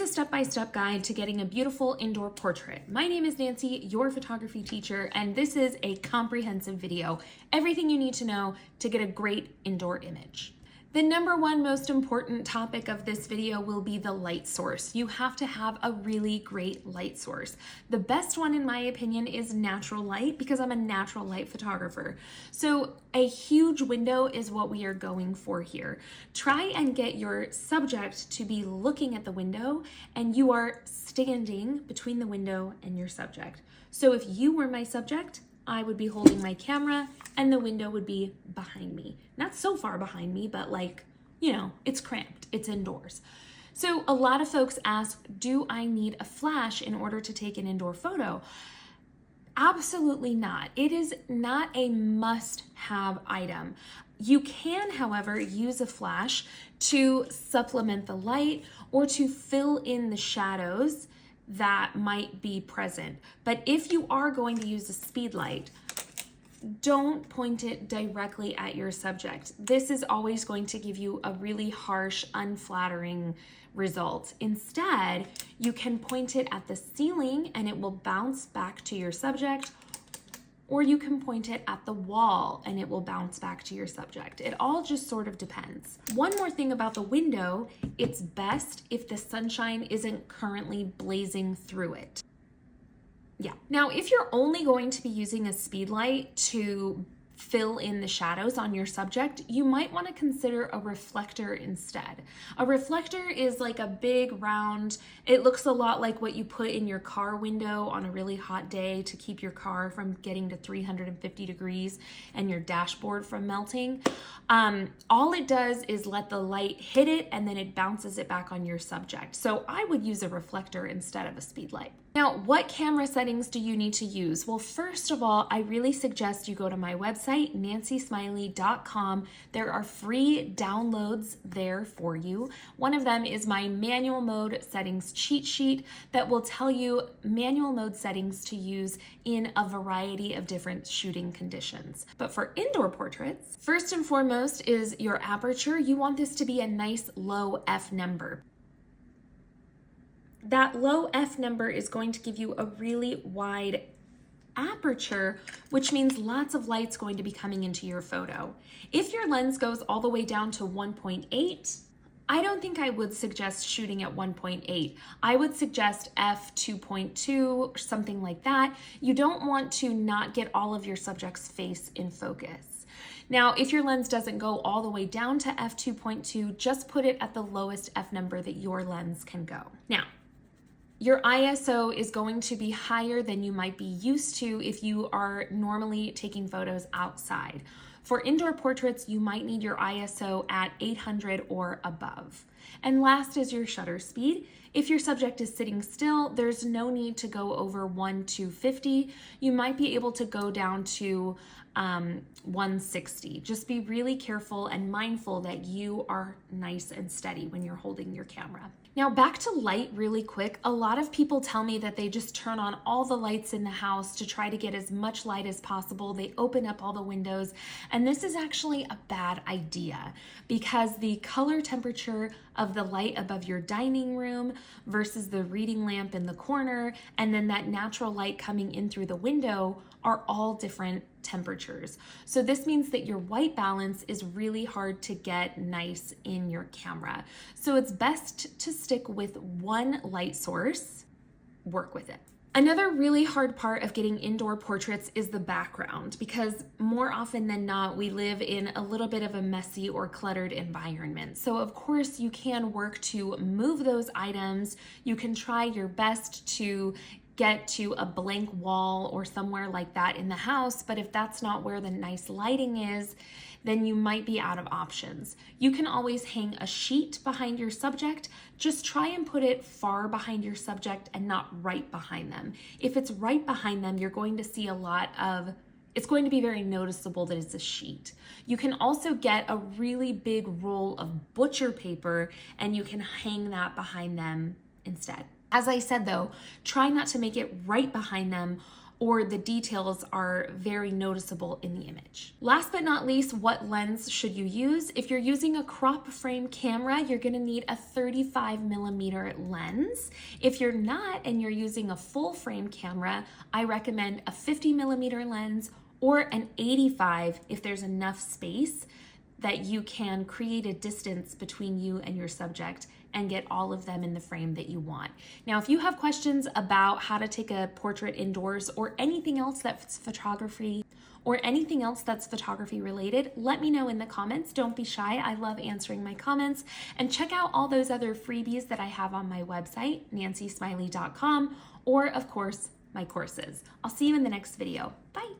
a step-by-step guide to getting a beautiful indoor portrait. My name is Nancy, your photography teacher, and this is a comprehensive video. Everything you need to know to get a great indoor image. The number one most important topic of this video will be the light source. You have to have a really great light source. The best one, in my opinion, is natural light because I'm a natural light photographer. So a huge window is what we are going for here. Try and get your subject to be looking at the window and you are standing between the window and your subject. So if you were my subject, I would be holding my camera and the window would be behind me. Not so far behind me, but it's cramped, it's indoors. So a lot of folks ask, do I need a flash in order to take an indoor photo? Absolutely not. It is not a must-have item. You can, however, use a flash to supplement the light or to fill in the shadows that might be present. But if you are going to use a speed light, don't point it directly at your subject. This is always going to give you a really harsh, unflattering result. Instead, you can point it at the ceiling and it will bounce back to your subject, or you can point it at the wall and it will bounce back to your subject. It all just sort of depends. One more thing about the window, it's best if the sunshine isn't currently blazing through it. Yeah. Now, if you're only going to be using a speed light to fill in the shadows on your subject, you might want to consider a reflector instead. A reflector is like a big round, it looks a lot like what you put in your car window on a really hot day to keep your car from getting to 350 degrees and your dashboard from melting. All it does is let the light hit it and then it bounces it back on your subject. So I would use a reflector instead of a speed light. Now, what camera settings do you need to use? Well, first of all, I really suggest you go to my website, nancysmiley.com. There are free downloads there for you. One of them is my manual mode settings cheat sheet that will tell you manual mode settings to use in a variety of different shooting conditions. But for indoor portraits, first and foremost is your aperture. You want this to be a nice low f number. That low f number is going to give you a really wide aperture, which means lots of light's going to be coming into your photo. If your lens goes all the way down to 1.8, I don't think I would suggest shooting at 1.8. I would suggest f2.2 or something like that. You don't want to not get all of your subject's face in focus. Now, if your lens doesn't go all the way down to f2.2, just put it at the lowest f number that your lens can go. Now, your ISO is going to be higher than you might be used to if you are normally taking photos outside. For indoor portraits, you might need your ISO at 800 or above. And last is your shutter speed. If your subject is sitting still, there's no need to go over 1/250. You might be able to go down to 160. Just be really careful and mindful that you are nice and steady when you're holding your camera. Now back to light really quick. A lot of people tell me that they just turn on all the lights in the house to try to get as much light as possible. They open up all the windows, and this is actually a bad idea because the color temperature of the light above your dining room versus the reading lamp in the corner and then that natural light coming in through the window are all different temperatures. So this means that your white balance is really hard to get nice in your camera. So it's best to stick with one light source, work with it. Another really hard part of getting indoor portraits is the background, because more often than not, we live in a little bit of a messy or cluttered environment. So of course you can work to move those items. You can try your best to get to a blank wall or somewhere like that in the house, but if that's not where the nice lighting is, then you might be out of options. You can always hang a sheet behind your subject. Just try and put it far behind your subject and not right behind them. If it's right behind them, you're going to see it's going to be very noticeable that it's a sheet. You can also get a really big roll of butcher paper and you can hang that behind them instead. As I said though, try not to make it right behind them. or the details are very noticeable in the image. Last but not least, what lens should you use? If you're using a crop frame camera, you're gonna need a 35mm lens. If you're not and you're using a full frame camera, I recommend a 50mm lens or an 85 if there's enough space that you can create a distance between you and your subject and get all of them in the frame that you want. Now, if you have questions about how to take a portrait indoors or anything else that's photography related, let me know in the comments. Don't be shy. I love answering my comments. And check out all those other freebies that I have on my website, nancysmiley.com, or of course, my courses. I'll see you in the next video. Bye.